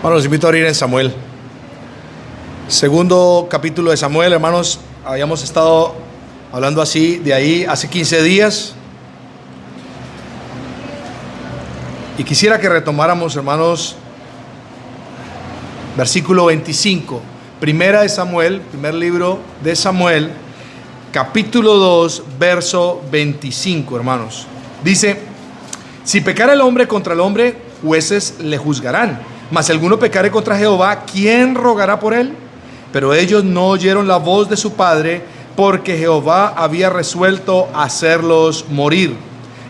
Bueno, los invito a abrir en Samuel. Segundo capítulo de Samuel, hermanos. Habíamos estado hablando así de ahí hace 15 días. Y quisiera que retomáramos, hermanos, versículo 25. Primera de Samuel, primer libro de Samuel, capítulo 2, verso 25, hermanos. Dice: si pecare el hombre contra el hombre, jueces le juzgarán. Mas si alguno pecare contra Jehová, ¿quién rogará por él? Pero ellos no oyeron la voz de su padre, porque Jehová había resuelto hacerlos morir.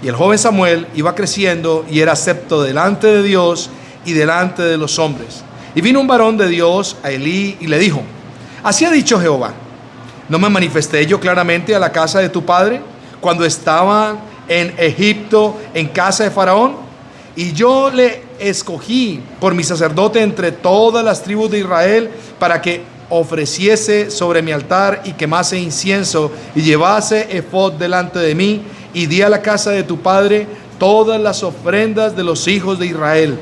Y el joven Samuel iba creciendo y era acepto delante de Dios y delante de los hombres. Y vino un varón de Dios a Elí y le dijo: así ha dicho Jehová, ¿no me manifesté yo claramente a la casa de tu padre cuando estaban en Egipto, en casa de Faraón? Y yo le escogí por mi sacerdote entre todas las tribus de Israel, para que ofreciese sobre mi altar y quemase incienso y llevase efod delante de mí, y di a la casa de tu padre todas las ofrendas de los hijos de Israel.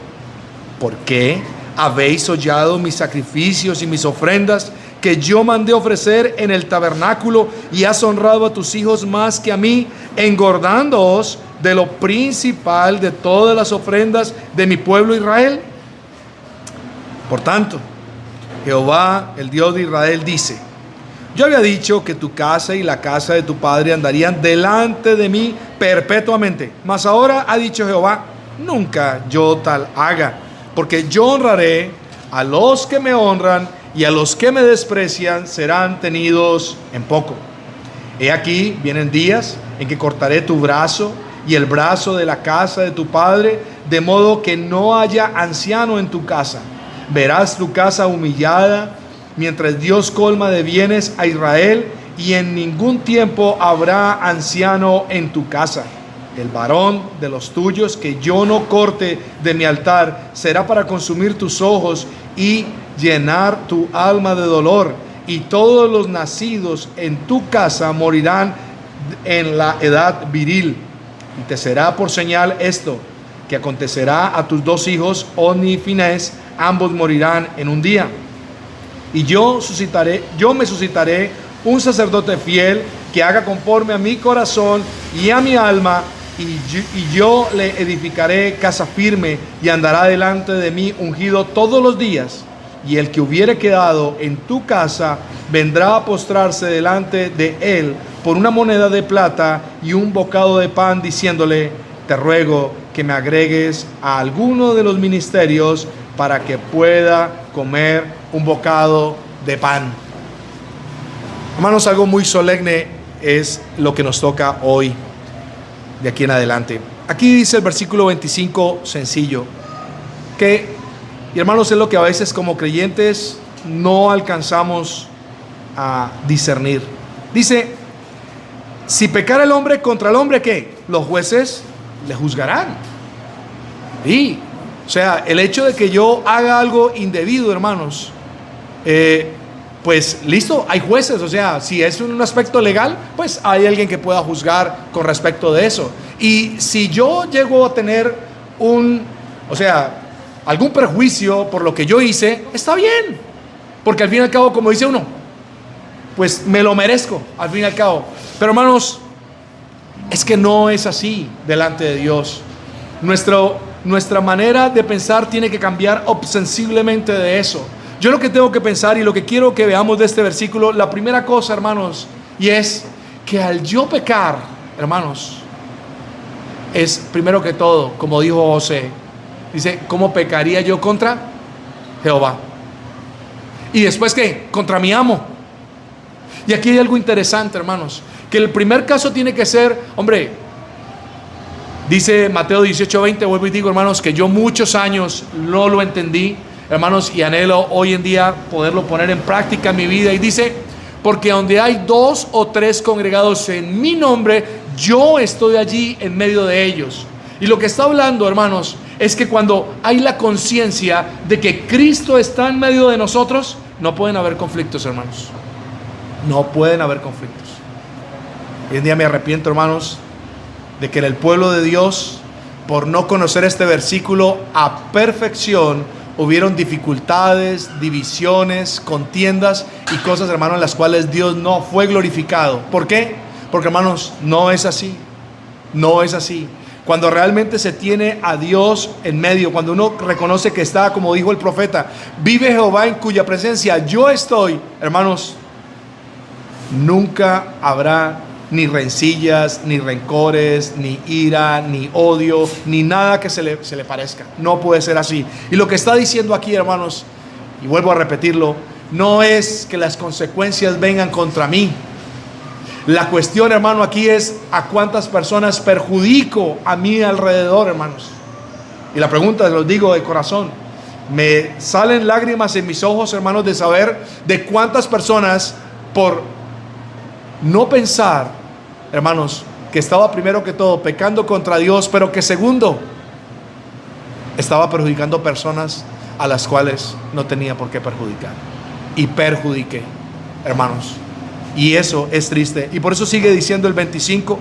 ¿Por qué habéis hollado mis sacrificios y mis ofrendas que yo mandé ofrecer en el tabernáculo, y has honrado a tus hijos más que a mí, engordándoos de lo principal de todas las ofrendas de mi pueblo Israel? Por tanto, Jehová, el Dios de Israel, dice: yo había dicho que tu casa y la casa de tu padre andarían delante de mí perpetuamente. Mas ahora ha dicho Jehová: nunca yo tal haga, porque yo honraré a los que me honran, y a los que me desprecian serán tenidos en poco. He aquí, vienen días en que cortaré tu brazo y el brazo de la casa de tu padre, de modo que no haya anciano en tu casa. Verás tu casa humillada, mientras Dios colma de bienes a Israel, y en ningún tiempo habrá anciano en tu casa. El varón de los tuyos que yo no corte de mi altar será para consumir tus ojos y llenar tu alma de dolor, y todos los nacidos en tu casa morirán en la edad viril. Y te será por señal esto, que acontecerá a tus dos hijos, Ofni y Finés, ambos morirán en un día. Y yo me suscitaré un sacerdote fiel, que haga conforme a mi corazón y a mi alma, y yo le edificaré casa firme, y andará delante de mí ungido todos los días. Y el que hubiere quedado en tu casa vendrá a postrarse delante de él por una moneda de plata y un bocado de pan, diciéndole: te ruego que me agregues a alguno de los ministerios, para que pueda comer un bocado de pan. Hermanos, algo muy solemne es lo que nos toca hoy, de aquí en adelante. Aquí dice el versículo 25, sencillo, y hermanos, es lo que a veces como creyentes no alcanzamos a discernir. Dice: si pecara el hombre contra el hombre, ¿qué? Los jueces le juzgarán. Y, o sea, el hecho de que yo haga algo indebido, hermanos, pues listo, hay jueces. O sea, si es un aspecto legal, pues hay alguien que pueda juzgar con respecto de eso. Y si yo llego a tener algún perjuicio por lo que yo hice, está bien, porque al fin y al cabo, como dice uno, pues me lo merezco al fin y al cabo. Pero hermanos, es que no es así delante de Dios. Nuestra manera de pensar tiene que cambiar ostensiblemente de eso. Yo lo que tengo que pensar, y lo que quiero que veamos de este versículo, la primera cosa, hermanos, y es que al yo pecar, hermanos, es primero que todo, como dijo José, dice: ¿cómo pecaría yo contra Jehová? Y después, ¿qué? Contra mi amo. Y aquí hay algo interesante, hermanos, que el primer caso tiene que ser, dice Mateo 18:20, vuelvo y digo, hermanos, que yo muchos años no lo entendí, hermanos, y anhelo hoy en día poderlo poner en práctica en mi vida. Y dice: porque donde hay 2 o 3 congregados en mi nombre, yo estoy allí en medio de ellos. Y lo que está hablando, hermanos, es que cuando hay la conciencia de que Cristo está en medio de nosotros, no pueden haber conflictos, hermanos. No pueden haber conflictos. Hoy en día me arrepiento, hermanos, de que en el pueblo de Dios, por no conocer este versículo a perfección, hubieron dificultades, divisiones, contiendas y cosas, hermanos, en las cuales Dios no fue glorificado. ¿Por qué? Porque, hermanos, no es así. No es así. Cuando realmente se tiene a Dios en medio, cuando uno reconoce que está, como dijo el profeta, vive Jehová en cuya presencia yo estoy, hermanos, nunca habrá ni rencillas, ni rencores, ni ira, ni odio, ni nada que se le parezca. No puede ser así. Y lo que está diciendo aquí, hermanos, y vuelvo a repetirlo, no es que las consecuencias vengan contra mí. La cuestión, hermano, aquí es a cuántas personas perjudico a mi alrededor, hermanos. Y la pregunta, los digo de corazón, me salen lágrimas en mis ojos, hermanos, de saber de cuántas personas por no pensar, hermanos, que estaba primero que todo pecando contra Dios, pero que segundo, estaba perjudicando personas a las cuales no tenía por qué perjudicar. Y perjudiqué, hermanos. Y eso es triste. Y por eso sigue diciendo el 25.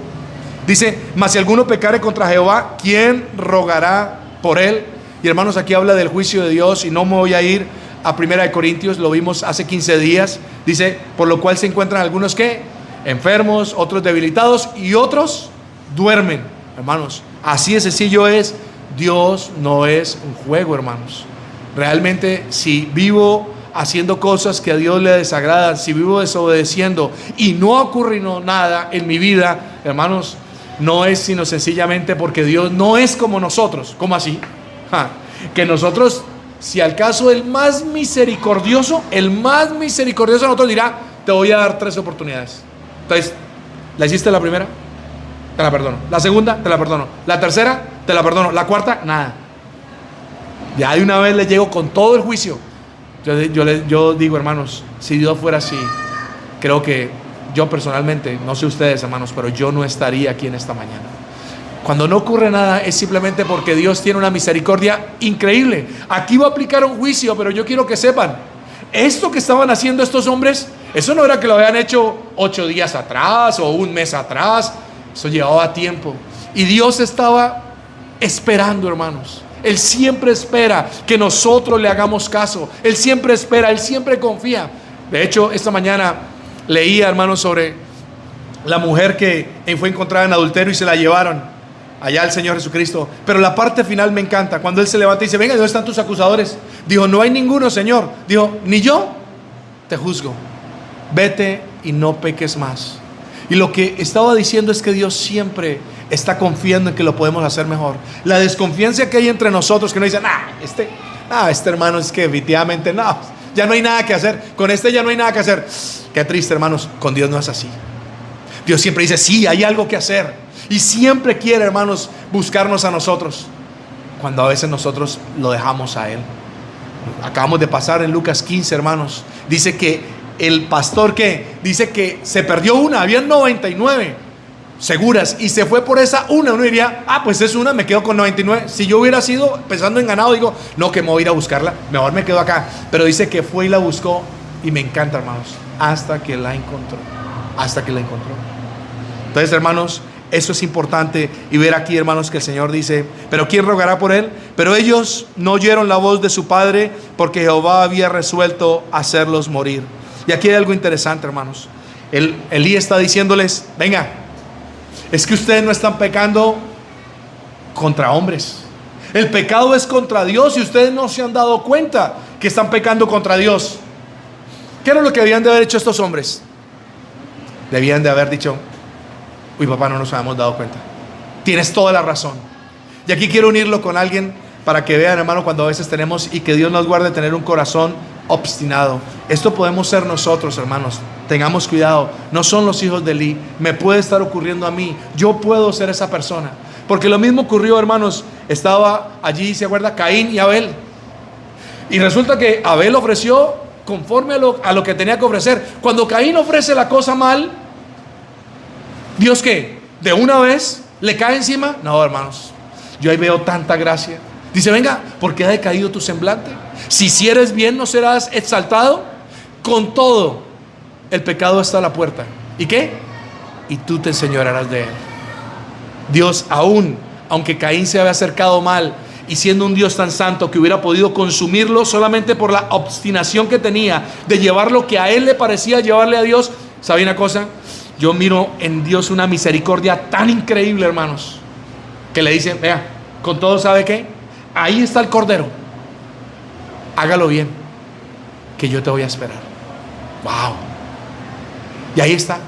Dice, mas si alguno pecare contra Jehová, ¿quién rogará por él? Y hermanos, aquí habla del juicio de Dios. Y no me voy a ir a 1 Corintios, lo vimos hace 15 días. Dice, por lo cual se encuentran algunos que enfermos, otros debilitados y otros duermen. Hermanos, así de sencillo es. Dios no es un juego, hermanos. Realmente, si vivo haciendo cosas que a Dios le desagradan, si vivo desobedeciendo y no ha ocurrido nada en mi vida, hermanos, no es sino sencillamente porque Dios no es como nosotros. ¿Cómo así? Que nosotros, si al caso el más misericordioso de nosotros dirá, te voy a dar 3 oportunidades. Entonces, ¿la hiciste la primera? Te la perdono. La segunda, te la perdono. La tercera, te la perdono. La cuarta, nada. Ya de una vez le llego con todo el juicio. Yo digo, hermanos, si Dios fuera así, creo que yo personalmente, no sé ustedes, hermanos, pero yo no estaría aquí en esta mañana. Cuando no ocurre nada es simplemente porque Dios tiene una misericordia increíble. Aquí va a aplicar un juicio, pero yo quiero que sepan, esto que estaban haciendo estos hombres, eso no era que lo habían hecho 8 días atrás o un mes atrás. Eso llevaba tiempo. Y Dios estaba esperando, hermanos. Él siempre espera que nosotros le hagamos caso. Él siempre espera, Él siempre confía. De hecho, esta mañana leía, hermanos, sobre la mujer que fue encontrada en adulterio y se la llevaron allá al Señor Jesucristo. Pero la parte final me encanta, cuando Él se levanta y dice, venga, ¿dónde están tus acusadores? Dijo, no hay ninguno, Señor. Dijo, ni yo te juzgo. Vete y no peques más. Y lo que estaba diciendo es que Dios siempre está confiando en que lo podemos hacer mejor. La desconfianza que hay entre nosotros, que nos dicen, este hermano es que definitivamente no, ya no hay nada que hacer, con este ya no hay nada que hacer. Qué triste, hermanos, con Dios no es así. Dios siempre dice, sí, hay algo que hacer. Y siempre quiere, hermanos, buscarnos a nosotros, cuando a veces nosotros lo dejamos a Él. Acabamos de pasar en Lucas 15, hermanos. Dice que el pastor dice que se perdió una, habían 99 seguras y se fue por esa una. Uno diría, pues es una, me quedo con 99. Si yo hubiera sido pensando en ganado, digo, no, que me voy a ir a buscarla, mejor me quedo acá. Pero dice que fue y la buscó, y me encanta, hermanos, hasta que la encontró. Entonces, hermanos, eso es importante. Y ver aquí, hermanos, que el Señor dice, pero ¿quién rogará por él? Pero ellos no oyeron la voz de su padre, porque Jehová había resuelto hacerlos morir. Y aquí hay algo interesante, hermanos. Elí está diciéndoles, venga, es que ustedes no están pecando contra hombres. El pecado es contra Dios y ustedes no se han dado cuenta que están pecando contra Dios. ¿Qué era lo que debían de haber hecho estos hombres? Debían de haber dicho, uy, papá, no nos habíamos dado cuenta. Tienes toda la razón. Y aquí quiero unirlo con alguien para que vean, hermano, cuando a veces tenemos, y que Dios nos guarde, tener un corazón obstinado. Esto podemos ser nosotros, hermanos. Tengamos cuidado. No son los hijos de Elí. Me puede estar ocurriendo a mí. Yo puedo ser esa persona. Porque lo mismo ocurrió, hermanos. Estaba allí, ¿se acuerda? Caín y Abel. Y resulta que Abel ofreció conforme a lo que tenía que ofrecer. Cuando Caín ofrece la cosa mal, ¿Dios qué? ¿De una vez le cae encima? No, hermanos. Yo ahí veo tanta gracia. Dice, venga, ¿por qué ha decaído tu semblante? Si hicieres bien, ¿no serás exaltado? Con todo, el pecado está a la puerta. ¿Y qué? Y tú te enseñorearás de él. Dios, aunque Caín se había acercado mal y siendo un Dios tan santo que hubiera podido consumirlo solamente por la obstinación que tenía de llevar lo que a él le parecía llevarle a Dios. ¿Sabe una cosa? Yo miro en Dios una misericordia tan increíble, hermanos, que le dicen, vea, con todo, ¿sabe qué? Ahí está el cordero, hágalo bien, que yo te voy a esperar. Wow. Y ahí está,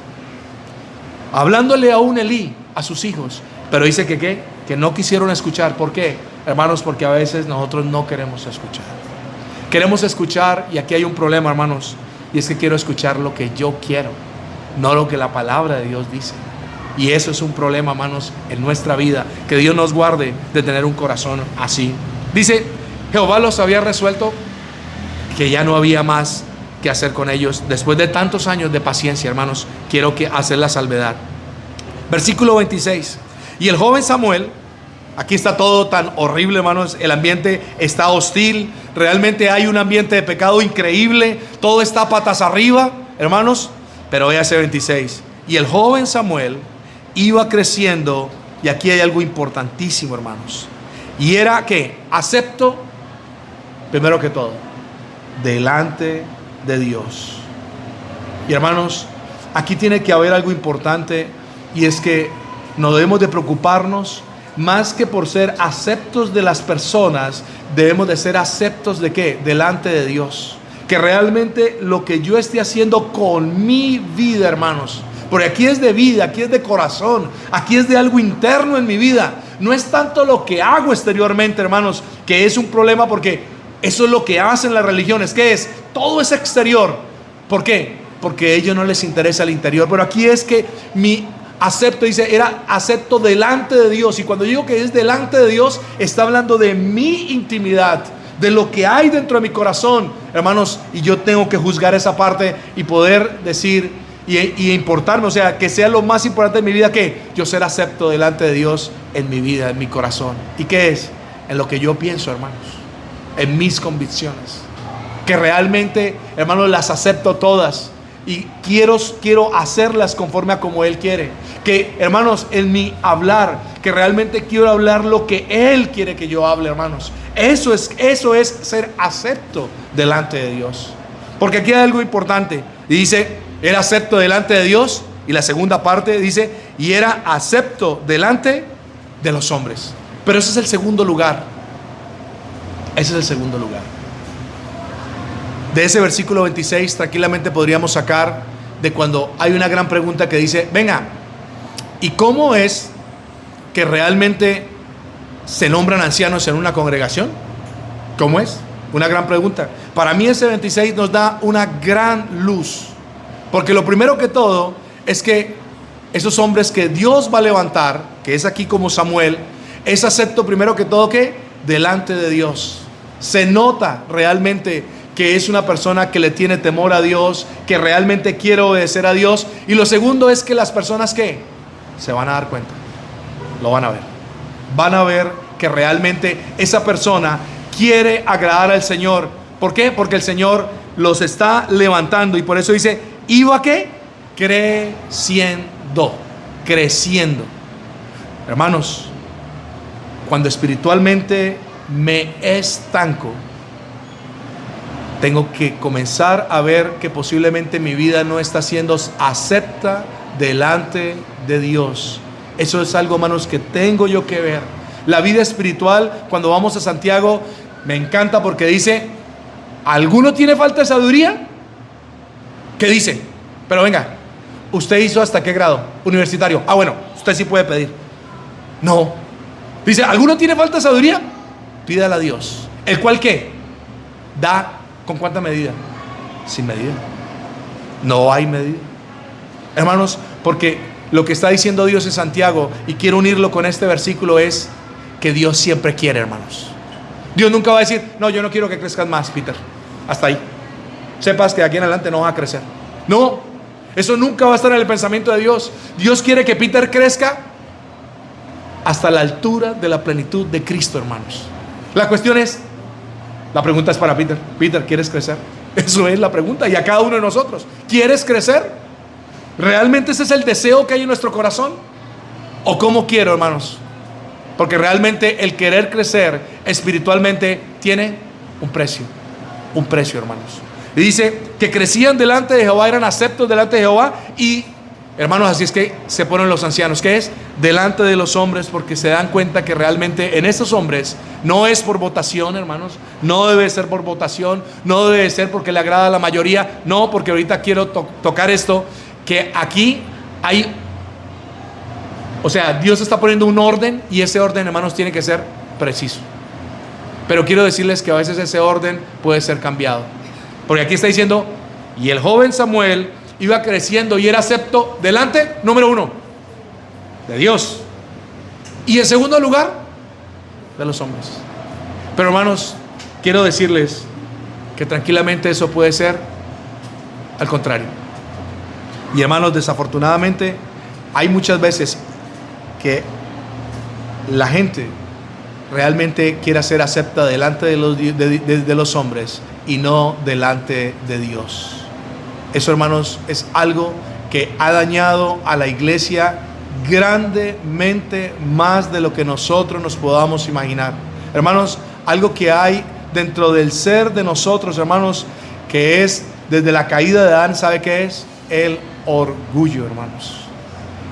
hablándole a un Elí, a sus hijos, pero dice que ¿qué? Que no quisieron escuchar. ¿Por qué? Hermanos, porque a veces nosotros no queremos escuchar. Queremos escuchar, y aquí hay un problema, hermanos, y es que quiero escuchar lo que yo quiero, no lo que la palabra de Dios dice. Y eso es un problema, hermanos, en nuestra vida. Que Dios nos guarde de tener un corazón así. Dice, Jehová los había resuelto, que ya no había más que hacer con ellos. Después de tantos años de paciencia, hermanos, quiero hacer la salvedad. Versículo 26. Y el joven Samuel, aquí está todo tan horrible, hermanos, el ambiente está hostil, realmente hay un ambiente de pecado increíble, todo está patas arriba, hermanos. Pero véase 26. Y el joven Samuel iba creciendo, y aquí hay algo importantísimo, hermanos, y era que acepto, primero que todo, delante de Dios. Y hermanos, aquí tiene que haber algo importante, y es que no debemos de preocuparnos más que por ser aceptos de las personas. Debemos de ser aceptos de ¿qué? Delante de Dios. Que realmente lo que yo esté haciendo con mi vida, hermanos, porque aquí es de vida, aquí es de corazón, aquí es de algo interno en mi vida. No es tanto lo que hago exteriormente, hermanos, que es un problema, porque eso es lo que hacen las religiones. ¿Qué es? Todo es exterior. ¿Por qué? Porque a ellos no les interesa el interior. Pero aquí es que mi acepto, dice, era acepto delante de Dios. Y cuando digo que es delante de Dios, está hablando de mi intimidad, de lo que hay dentro de mi corazón, hermanos. Y yo tengo que juzgar esa parte y poder decir y importarme, o sea, que sea lo más importante de mi vida, que yo ser acepto delante de Dios en mi vida, en mi corazón. ¿Y qué es? En lo que yo pienso, hermanos, en mis convicciones, que realmente, hermanos, las acepto todas y quiero hacerlas conforme a como Él quiere. Que, hermanos, en mi hablar, que realmente quiero hablar lo que Él quiere que yo hable, hermanos. Eso es ser acepto delante de Dios. Porque aquí hay algo importante. Y dice, era acepto delante de Dios. Y la segunda parte dice, y era acepto delante de los hombres. Pero ese es el segundo lugar. Ese es el segundo lugar. De ese versículo 26 tranquilamente podríamos sacar de cuando hay una gran pregunta que dice, venga, ¿y cómo es que realmente se nombran ancianos en una congregación? ¿Cómo es? Una gran pregunta. Para mí ese 26 nos da una gran luz. Porque lo primero que todo es que esos hombres que Dios va a levantar, que es aquí como Samuel, es acepto primero que todo que delante de Dios. Se nota realmente que es una persona que le tiene temor a Dios, que realmente quiere obedecer a Dios. Y lo segundo es que las personas que se van a dar cuenta, lo van a ver. Van a ver que realmente esa persona quiere agradar al Señor. ¿Por qué? Porque el Señor los está levantando. Y por eso dice, ¿iba qué? Creciendo. Hermanos, cuando espiritualmente me estanco, tengo que comenzar a ver que posiblemente mi vida no está siendo acepta delante de Dios. Eso es algo, hermanos, que tengo yo que ver. La vida espiritual, cuando vamos a Santiago, me encanta porque dice, ¿alguno tiene falta de sabiduría? ¿Qué dice? Pero venga, ¿usted hizo hasta qué grado? Universitario. Ah, bueno, usted sí puede pedir. No. Dice, ¿alguno tiene falta de sabiduría? Pídala a Dios. ¿El cual qué? Da. ¿Con cuánta medida? Sin medida. No hay medida. Hermanos, porque lo que está diciendo Dios en Santiago, y quiero unirlo con este versículo, es que Dios siempre quiere, hermanos. Dios nunca va a decir, no, yo no quiero que crezcas más, Peter. Hasta ahí. Sepas que de aquí en adelante no vas a crecer. No, eso nunca va a estar en el pensamiento de Dios. Dios quiere que Peter crezca hasta la altura de la plenitud de Cristo, hermanos. La cuestión es, la pregunta es para Peter. Peter, ¿quieres crecer? Eso es la pregunta. Y a cada uno de nosotros, ¿quieres crecer? ¿Realmente ese es el deseo que hay en nuestro corazón? ¿O cómo quiero, hermanos? Porque realmente el querer crecer espiritualmente tiene un precio, hermanos. Y dice que crecían delante de Jehová, eran aceptos delante de Jehová. Y hermanos, así es que se ponen los ancianos, ¿qué es? Delante de los hombres, porque se dan cuenta que realmente en estos hombres no es por votación, hermanos. No debe ser por votación, no debe ser porque le agrada a la mayoría. No, porque ahorita quiero tocar esto, que aquí hay, o sea, Dios está poniendo un orden, y ese orden, hermanos, tiene que ser preciso. Pero quiero decirles que a veces ese orden puede ser cambiado. Porque aquí está diciendo, y el joven Samuel iba creciendo y era acepto delante, número 1, de Dios. Y en segundo lugar, de los hombres. Pero hermanos, quiero decirles que tranquilamente eso puede ser al contrario. Y hermanos, desafortunadamente hay muchas veces que la gente realmente quiere ser acepta delante de los hombres y no delante de Dios. Eso, hermanos, es algo que ha dañado a la iglesia grandemente, más de lo que nosotros nos podamos imaginar. Hermanos, algo que hay dentro del ser de nosotros, hermanos, que es desde la caída de Adán, ¿sabe qué es? El orgullo, hermanos.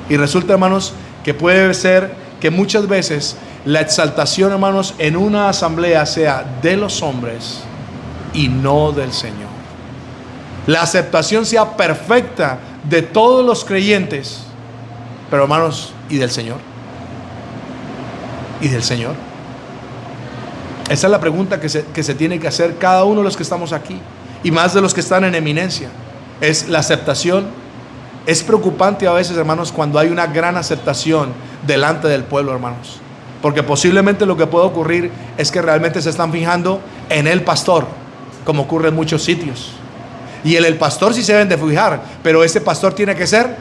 Y resulta, hermanos, que puede ser que muchas veces la exaltación, hermanos, en una asamblea sea de los hombres y no del Señor. La aceptación sea perfecta de todos los creyentes, pero hermanos, ¿y del Señor? ¿Y del Señor? Esa es la pregunta que se tiene que hacer cada uno de los que estamos aquí, y más de los que están en eminencia. Es la aceptación. Es preocupante a veces, hermanos, cuando hay una gran aceptación delante del pueblo, hermanos, porque posiblemente lo que puede ocurrir es que realmente se están fijando en el pastor, como ocurre en muchos sitios. Y en el pastor sí se deben de fijar, pero ese pastor tiene que ser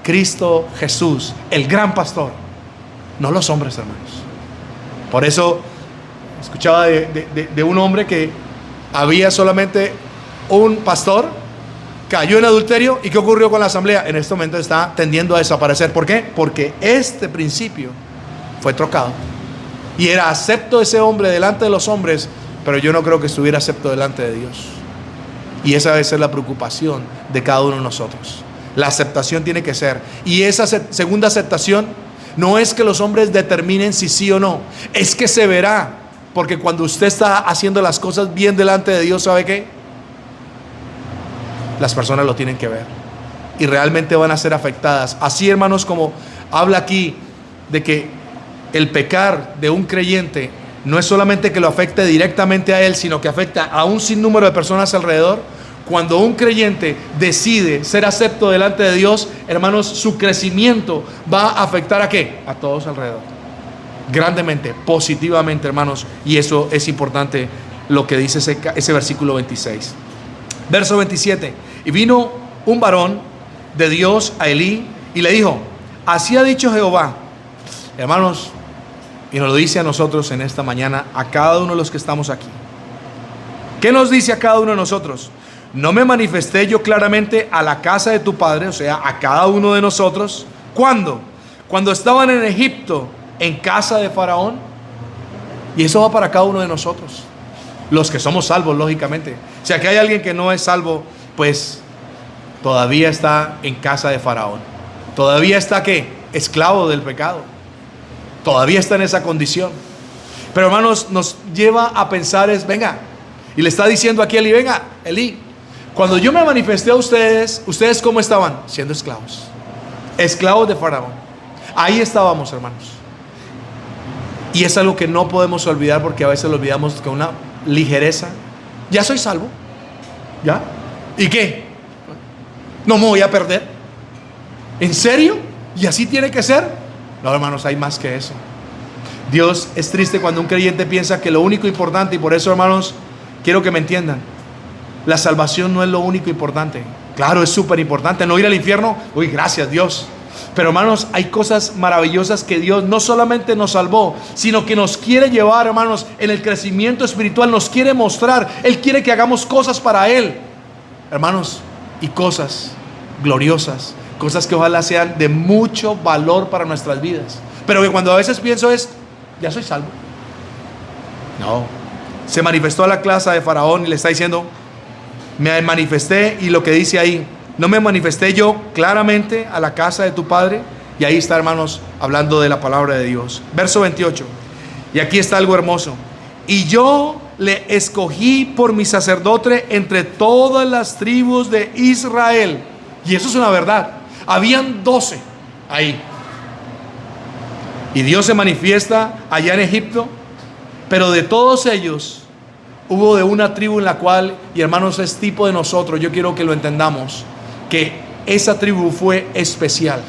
Cristo Jesús, el gran pastor, no los hombres, hermanos. Por eso escuchaba de un hombre que había solamente un pastor, cayó en adulterio, y ¿qué ocurrió con la asamblea? En este momento está tendiendo a desaparecer. ¿Por qué? Porque este principio fue trocado, y era acepto ese hombre delante de los hombres, pero yo no creo que estuviera acepto delante de Dios. Y esa debe ser la preocupación de cada uno de nosotros. La aceptación tiene que ser, y esa segunda aceptación no es que los hombres determinen si sí o no, es que se verá, porque cuando usted está haciendo las cosas bien delante de Dios, ¿sabe qué? Las personas lo tienen que ver y realmente van a ser afectadas. Así, hermanos, como habla aquí de que el pecar de un creyente no es solamente que lo afecte directamente a él, sino que afecta a un sinnúmero de personas alrededor. Cuando un creyente decide ser acepto delante de Dios, hermanos, su crecimiento va a afectar ¿a qué? A todos alrededor, grandemente, positivamente, hermanos. Y eso es importante, lo que dice ese versículo 26. Verso 27. Y vino un varón de Dios a Elí y le dijo: así ha dicho Jehová. Hermanos, y nos lo dice a nosotros en esta mañana, a cada uno de los que estamos aquí. ¿Qué nos dice a cada uno de nosotros? ¿No me manifesté yo claramente a la casa de tu padre, o sea, a cada uno de nosotros? ¿Cuándo? Cuando estaban en Egipto, en casa de Faraón. Y eso va para cada uno de nosotros, los que somos salvos, lógicamente. Si aquí hay alguien que no es salvo, pues todavía está en casa de Faraón. Todavía está ¿qué? Esclavo del pecado. Todavía está en esa condición. Pero hermanos, nos lleva a pensar venga, y le está diciendo aquí a Elí: venga, Elí, cuando yo me manifesté a ustedes, ¿ustedes cómo estaban? Siendo esclavos. Esclavos de Faraón. Ahí estábamos, hermanos. Y es algo que no podemos olvidar, porque a veces lo olvidamos con una ligereza. Ya soy salvo. ¿Ya? ¿Y qué? ¿No me voy a perder? ¿En serio? ¿Y así tiene que ser? No, hermanos, hay más que eso. Dios es triste cuando un creyente piensa que lo único importante, y por eso, hermanos, quiero que me entiendan, la salvación no es lo único importante. Claro, es súper importante. No ir al infierno, uy, gracias Dios. Pero hermanos, hay cosas maravillosas que Dios no solamente nos salvó, sino que nos quiere llevar, hermanos, en el crecimiento espiritual. Nos quiere mostrar. Él quiere que hagamos cosas para Él, hermanos, y cosas gloriosas, cosas que ojalá sean de mucho valor para nuestras vidas. Pero que cuando a veces pienso ya soy salvo. No, se manifestó a la casa de Faraón y le está diciendo, me manifesté, y lo que dice ahí, no me manifesté yo claramente a la casa de tu padre. Y ahí está, hermanos, hablando de la palabra de Dios. Verso 28, y aquí está algo hermoso. Y yo le escogí por mi sacerdote entre todas las tribus de Israel. Y eso es una verdad. Habían 12 ahí. Y Dios se manifiesta allá en Egipto. Pero de todos ellos hubo de una tribu en la cual, y hermanos, es tipo de nosotros. Yo quiero que lo entendamos, que esa tribu fue especial,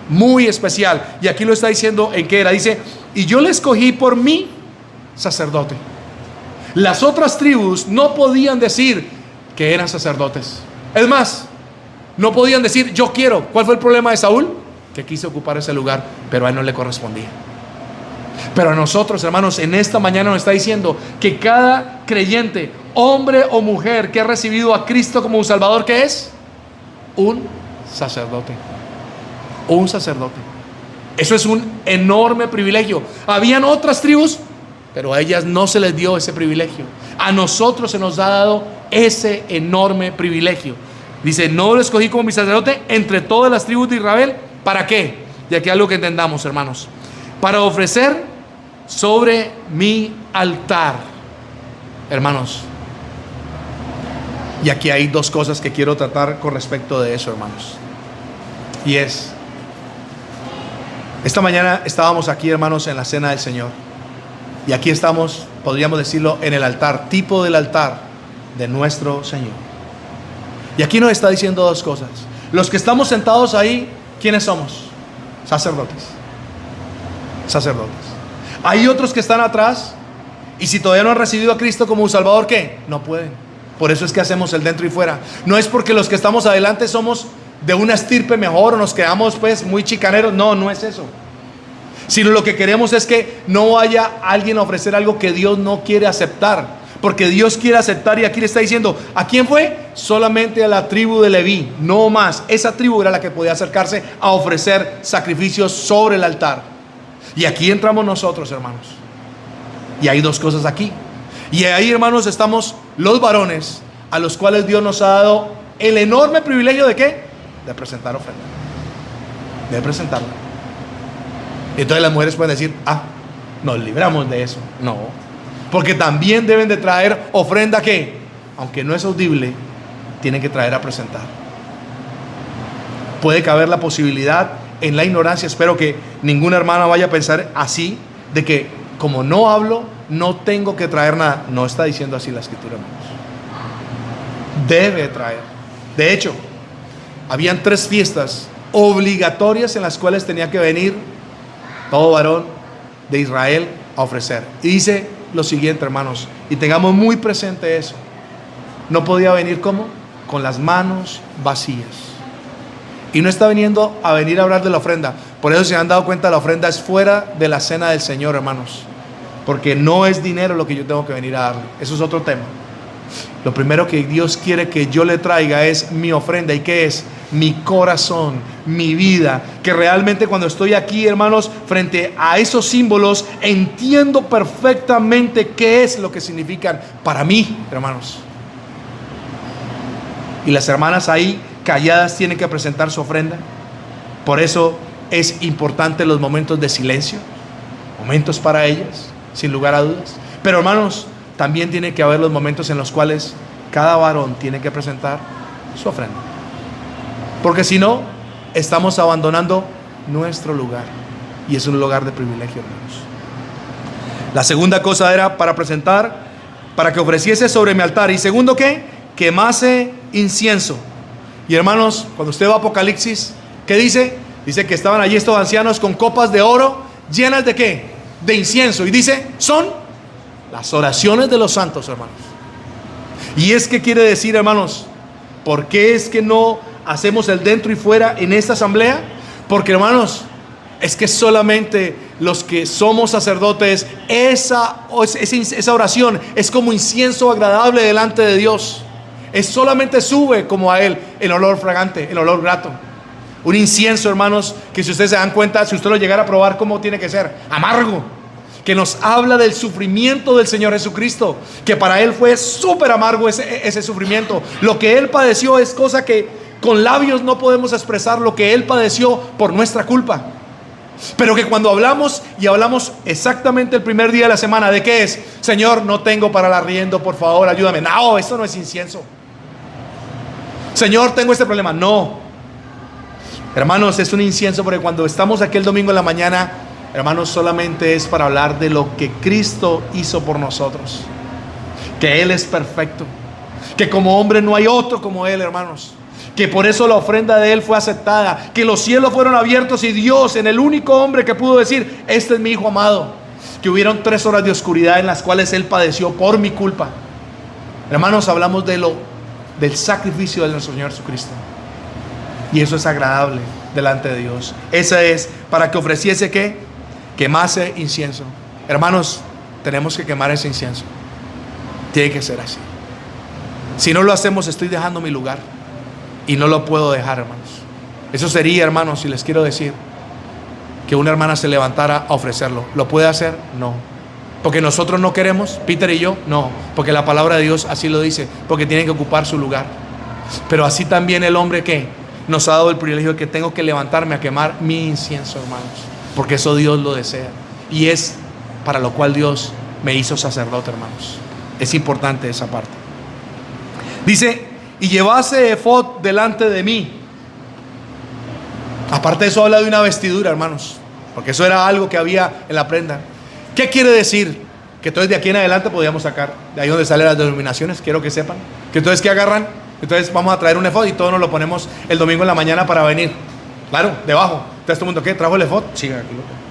muy especial. Y aquí lo está diciendo en qué era. Dice, y yo le escogí por mi sacerdote. Las otras tribus no podían decir que eran sacerdotes. Es más, no podían decir yo quiero. ¿Cuál fue el problema de Saúl? Que quiso ocupar ese lugar, pero a él no le correspondía. Pero a nosotros, hermanos, en esta mañana nos está diciendo que cada creyente, hombre o mujer, que ha recibido a Cristo como un Salvador, ¿qué es? Un sacerdote. Un sacerdote. Eso es un enorme privilegio. Habían otras tribus, pero a ellas no se les dio ese privilegio. A nosotros se nos ha dado ese enorme privilegio. Dice, no lo escogí como mi sacerdote entre todas las tribus de Israel. ¿Para qué? Y aquí algo que entendamos, hermanos. Para ofrecer sobre mi altar. Hermanos, y aquí hay dos cosas que quiero tratar con respecto de eso, hermanos. Y es, esta mañana estábamos aquí, hermanos, en la cena del Señor. Y aquí estamos, podríamos decirlo, en el altar, tipo del altar de nuestro Señor. Y aquí nos está diciendo dos cosas. Los que estamos sentados ahí, ¿quiénes somos? Sacerdotes. Sacerdotes. Hay otros que están atrás, y si todavía no han recibido a Cristo como un Salvador, ¿qué? No pueden. Por eso es que hacemos el dentro y fuera. No es porque los que estamos adelante somos de una estirpe mejor o nos quedamos pues muy chicaneros. No, no es eso. Sino lo que queremos es que no haya alguien a ofrecer algo que Dios no quiere aceptar. Porque Dios quiere aceptar, y aquí le está diciendo, ¿a quién fue? Solamente a la tribu de Leví, no más. Esa tribu era la que podía acercarse a ofrecer sacrificios sobre el altar. Y aquí entramos nosotros, hermanos. Y hay dos cosas aquí. Y ahí, hermanos, estamos los varones, a los cuales Dios nos ha dado el enorme privilegio de ¿qué? De presentar ofrenda. De presentarla. Entonces las mujeres pueden decir, nos libramos de eso. No, porque también deben de traer ofrenda que, aunque no es audible, tienen que traer a presentar. Puede caber la posibilidad en la ignorancia. Espero que ninguna hermana vaya a pensar así, de que como no hablo, no tengo que traer nada. No está diciendo así la Escritura, hermanos. Debe traer. De hecho, habían 3 fiestas obligatorias en las cuales tenía que venir todo varón de Israel a ofrecer. Y dice lo siguiente, hermanos, y tengamos muy presente eso. No podía venir ¿cómo? Con las manos vacías. Y no está viniendo a venir a hablar de la ofrenda. Por eso, se han dado cuenta, la ofrenda es fuera de la cena del Señor, hermanos. Porque no es dinero lo que yo tengo que venir a darle. Eso es otro tema. Lo primero que Dios quiere que yo le traiga es mi ofrenda. ¿Y qué es? Mi corazón, mi vida. Que realmente cuando estoy aquí, hermanos, frente a esos símbolos, entiendo perfectamente qué es lo que significan para mí, hermanos. Y las hermanas ahí calladas tienen que presentar su ofrenda. Por eso es importante los momentos de silencio, momentos para ellas, sin lugar a dudas. Pero, hermanos, también tiene que haber los momentos en los cuales cada varón tiene que presentar su ofrenda. Porque si no, estamos abandonando nuestro lugar. Y es un lugar de privilegio, hermanos. La segunda cosa era para presentar, para que ofreciese sobre mi altar. Y segundo, ¿qué? Quemase incienso. Y hermanos, cuando usted va a Apocalipsis, ¿qué dice? Dice que estaban allí estos ancianos con copas de oro llenas de ¿qué? De incienso. Y dice, son las oraciones de los santos, hermanos. Y es que quiere decir, hermanos, ¿por qué es que no hacemos el dentro y fuera en esta asamblea? Porque, hermanos, es que solamente los que somos sacerdotes, esa oración es como incienso agradable delante de Dios. Es solamente sube como a Él el olor fragante, el olor grato. Un incienso, hermanos, que si ustedes se dan cuenta, si usted lo llegara a probar, ¿cómo tiene que ser? Amargo. que nos habla del sufrimiento del Señor Jesucristo, que para Él fue súper amargo ese sufrimiento. Lo que Él padeció es cosa que con labios no podemos expresar, lo que Él padeció por nuestra culpa. Pero que cuando hablamos, y hablamos exactamente el primer día de la semana, ¿de qué es? Señor, no tengo para el arriendo, por favor, ayúdame. No, esto no es incienso. Señor, tengo este problema. No, hermanos, es un incienso, porque cuando estamos aquí el domingo en la mañana, hermanos, solamente es para hablar de lo que Cristo hizo por nosotros, que Él es perfecto, que como hombre no hay otro como Él, hermanos, que por eso la ofrenda de Él fue aceptada, que los cielos fueron abiertos y Dios, en el único hombre que pudo decir, este es mi hijo amado, que hubieron 3 horas de oscuridad en las cuales Él padeció por mi culpa. Hermanos, hablamos del sacrificio de nuestro Señor Jesucristo, y eso es agradable delante de Dios. Esa es para que ofreciese, ¿qué? Quemase incienso. Hermanos, tenemos que quemar ese incienso. Tiene que ser así. Si no lo hacemos, estoy dejando mi lugar, y no lo puedo dejar, hermanos. Eso sería, hermanos, si les quiero decir, que una hermana se levantara a ofrecerlo. ¿Lo puede hacer? No. Porque nosotros no queremos, Peter y yo, no. Porque la palabra de Dios así lo dice, porque tienen que ocupar su lugar. Pero así también el hombre que nos ha dado el privilegio de que tengo que levantarme a quemar mi incienso, hermanos, porque eso Dios lo desea, y es para lo cual Dios me hizo sacerdote, hermanos. Es importante esa parte. Dice, y llevase efod delante de mí. Aparte de eso, habla de una vestidura, hermanos, porque eso era algo que había en la prenda. ¿Qué quiere decir? Que entonces de aquí en adelante podíamos sacar, de ahí donde salen las denominaciones, quiero que sepan, que entonces ¿qué agarran? Entonces vamos a traer un efod y todos nos lo ponemos el domingo en la mañana para venir. Claro, debajo. Entonces todo el mundo, ¿qué? ¿Trajo el efod? Sí, aquí lo tengo.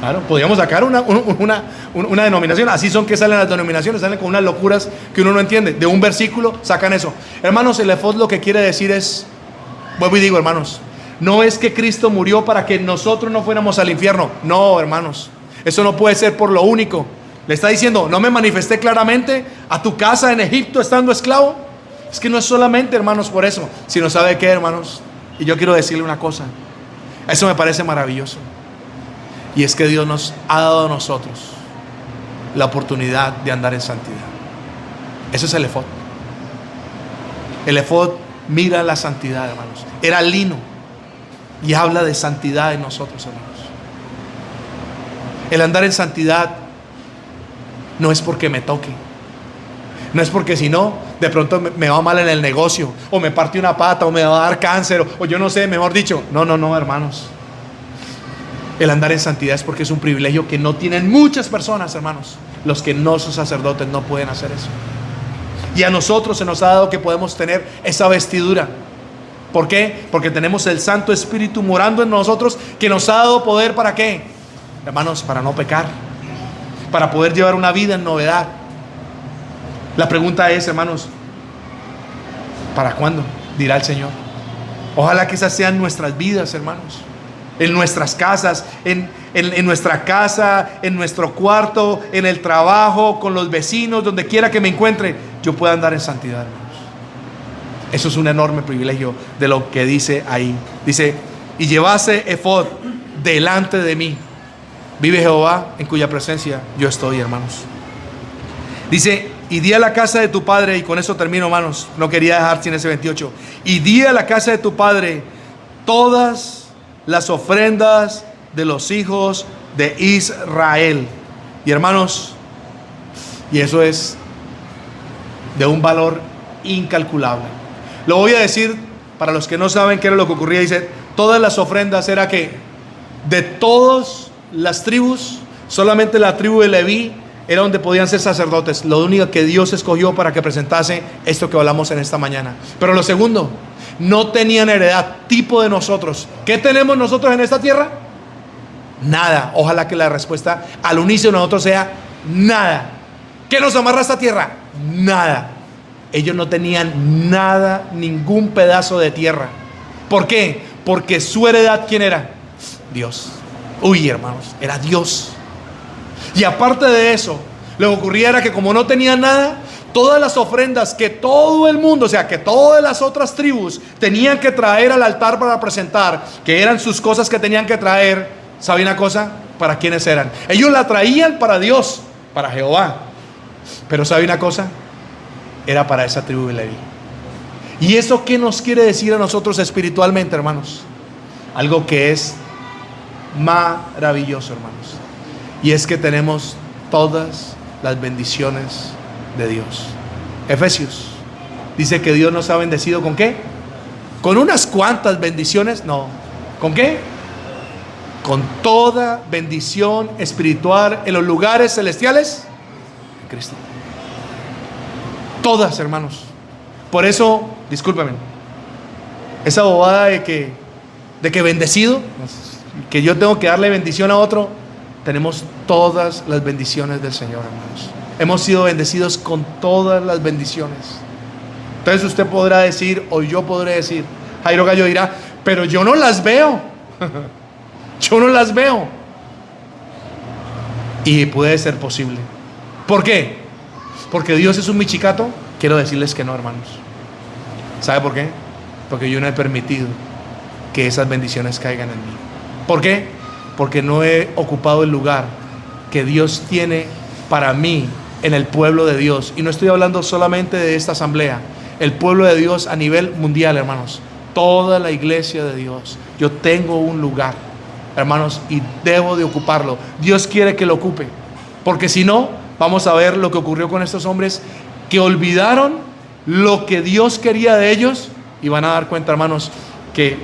Claro, podríamos sacar una denominación. Así son que salen las denominaciones, salen con unas locuras que uno no entiende. De un versículo sacan eso. Hermanos, el efod lo que quiere decir es, vuelvo y digo, hermanos, no es que Cristo murió para que nosotros no fuéramos al infierno. No, hermanos, eso no puede ser por lo único. Le está diciendo, no me manifesté claramente a tu casa en Egipto estando esclavo. Es que no es solamente, hermanos, por eso, sino ¿sabe qué, hermanos? Y yo quiero decirle una cosa, eso me parece maravilloso, y es que Dios nos ha dado a nosotros la oportunidad de andar en santidad. Eso es el efod. El efod mira la santidad, hermanos. Era lino y habla de santidad en nosotros, hermanos. El andar en santidad no es porque me toque, no es porque si no, de pronto me va mal en el negocio, o me parte una pata, o me va a dar cáncer, o yo no sé, mejor dicho. No, hermanos. El andar en santidad es porque es un privilegio que no tienen muchas personas, hermanos. Los que no son sacerdotes no pueden hacer eso. Y a nosotros se nos ha dado que podemos tener esa vestidura. ¿Por qué? Porque tenemos el Santo Espíritu morando en nosotros, que nos ha dado poder, ¿para qué? Hermanos, para no pecar, para poder llevar una vida en novedad. La pregunta es, hermanos, ¿para cuándo? Dirá el Señor. Ojalá que esas sean nuestras vidas, hermanos, en nuestras casas, en nuestra casa, en nuestro cuarto, en el trabajo, con los vecinos, donde quiera que me encuentre, yo pueda andar en santidad, hermanos. Eso es un enorme privilegio de lo que dice ahí. Dice, y llevase efod delante de mí. Vive Jehová, en cuya presencia yo estoy, hermanos. Dice, y di a la casa de tu padre, y con eso termino, hermanos, no quería dejar sin ese 28. Y di a la casa de tu padre todas las ofrendas de los hijos de Israel. Y hermanos, y eso es de un valor incalculable. Lo voy a decir para los que no saben qué era lo que ocurría. Dice, todas las ofrendas era que de todas las tribus, solamente la tribu de Leví era donde podían ser sacerdotes. Lo único que Dios escogió para que presentase esto que hablamos en esta mañana. Pero lo segundo, no tenían heredad, tipo de nosotros. ¿Qué tenemos nosotros en esta tierra? Nada. Ojalá que la respuesta al unísono de nosotros sea nada. ¿Qué nos amarra a esta tierra? Nada. Ellos no tenían nada, ningún pedazo de tierra. ¿Por qué? Porque su heredad, ¿quién era? Dios. Uy, hermanos, era Dios. Y aparte de eso, lo que ocurría era que como no tenían nada, todas las ofrendas que todo el mundo, o sea, que todas las otras tribus tenían que traer al altar para presentar, que eran sus cosas que tenían que traer, ¿sabe una cosa? para quiénes eran. Ellos la traían para Dios, para Jehová. Pero ¿sabe una cosa? Era para esa tribu de Leví. ¿Y eso qué nos quiere decir a nosotros espiritualmente, hermanos? Algo que es maravilloso, hermanos. Y es que tenemos todas las bendiciones de Dios. Efesios dice que Dios nos ha bendecido ¿con qué? ¿Con unas cuantas bendiciones? No. ¿Con qué? Con toda bendición espiritual en los lugares celestiales en Cristo. Todas, hermanos. Por eso, discúlpame, esa bobada de que bendecido, que yo tengo que darle bendición a otro, tenemos todas las bendiciones del Señor, hermanos. Hemos sido bendecidos con todas las bendiciones. Entonces usted podrá decir, o yo podré decir, Jairo Gallo dirá, pero yo no las veo. Yo no las veo. Y puede ser posible. ¿Por qué? Porque Dios es un michicato. Quiero decirles que no, hermanos. ¿Sabe por qué? Porque yo no he permitido que esas bendiciones caigan en mí. ¿Por qué? Porque no he ocupado el lugar que Dios tiene para mí en el pueblo de Dios. Y no estoy hablando solamente de esta asamblea. El pueblo de Dios a nivel mundial, hermanos. Toda la iglesia de Dios. Yo tengo un lugar, hermanos, y debo de ocuparlo. Dios quiere que lo ocupe. Porque si no, vamos a ver lo que ocurrió con estos hombres que olvidaron lo que Dios quería de ellos. Y van a dar cuenta, hermanos, que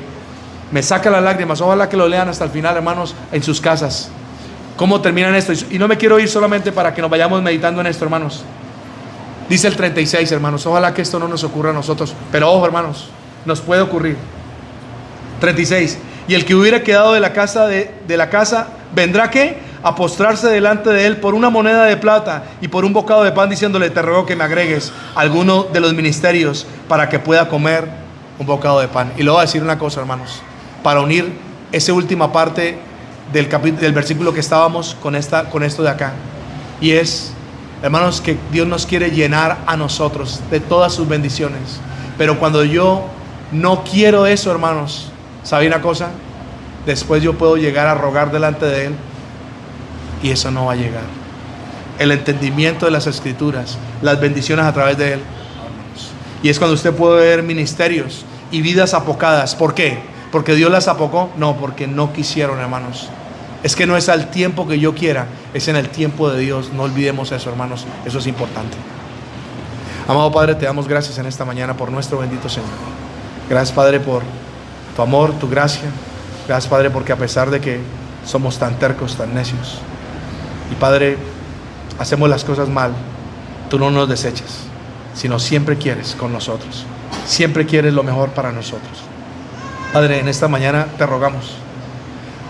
me saca las lágrimas. Ojalá que lo lean hasta el final, hermanos, en sus casas. ¿Cómo terminan esto? Y no me quiero ir solamente para que nos vayamos meditando en esto, hermanos. Dice el 36, hermanos. Ojalá que esto no nos ocurra a nosotros. Pero ojo, hermanos, nos puede ocurrir. 36. Y el que hubiera quedado de la casa vendrá ¿qué? A postrarse delante de él por una moneda de plata y por un bocado de pan, diciéndole: te ruego que me agregues alguno de los ministerios para que pueda comer un bocado de pan. Y le voy a decir una cosa, hermanos, para unir esa última parte del versículo que estábamos con esto de acá. Y es, hermanos, que Dios nos quiere llenar a nosotros de todas sus bendiciones. Pero cuando yo no quiero eso, hermanos, ¿sabe una cosa? Después yo puedo llegar a rogar delante de Él y eso no va a llegar. El entendimiento de las Escrituras, las bendiciones a través de Él. Y es cuando usted puede ver ministerios y vidas apocadas. ¿Por qué? ¿Porque Dios las apocó? No, porque no quisieron, hermanos. Es que no es al tiempo que yo quiera, es en el tiempo de Dios. No olvidemos eso, hermanos. Eso es importante. Amado Padre, te damos gracias en esta mañana por nuestro bendito Señor. Gracias, Padre, por tu amor, tu gracia. Gracias, Padre, porque a pesar de que somos tan tercos, tan necios, y Padre, hacemos las cosas mal, tú no nos desechas, sino siempre quieres con nosotros. Siempre quieres lo mejor para nosotros. Padre, en esta mañana te rogamos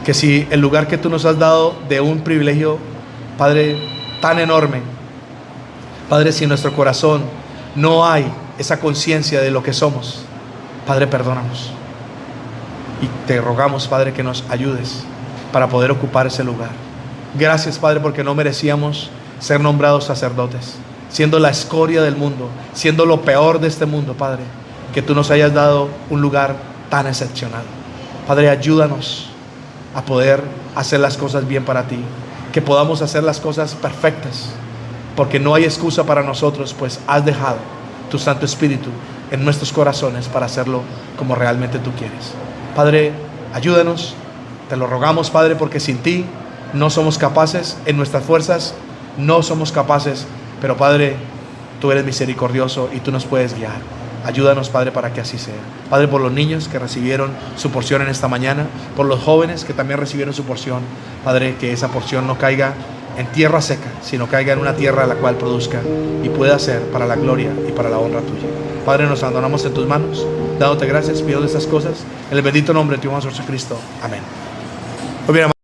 que si el lugar que tú nos has dado de un privilegio, Padre, tan enorme, Padre, si en nuestro corazón no hay esa conciencia de lo que somos, Padre, perdónanos. Y te rogamos, Padre, que nos ayudes para poder ocupar ese lugar. Gracias, Padre, porque no merecíamos ser nombrados sacerdotes, siendo la escoria del mundo, siendo lo peor de este mundo, Padre, que tú nos hayas dado un lugar tan excepcional. Padre, ayúdanos a poder hacer las cosas bien para ti, que podamos hacer las cosas perfectas, porque no hay excusa para nosotros, pues has dejado tu Santo Espíritu en nuestros corazones para hacerlo como realmente tú quieres. Padre, ayúdanos, te lo rogamos, Padre, porque sin ti no somos capaces, en nuestras fuerzas no somos capaces, pero Padre, tú eres misericordioso y tú nos puedes guiar. Ayúdanos, Padre, para que así sea. Padre, por los niños que recibieron su porción en esta mañana, por los jóvenes que también recibieron su porción, Padre, que esa porción no caiga en tierra seca, sino caiga en una tierra la cual produzca y pueda ser para la gloria y para la honra tuya. Padre, nos abandonamos en tus manos, dándote gracias, pidiendo estas cosas en el bendito nombre de tu Hijo Jesucristo. Amén. Muy bien,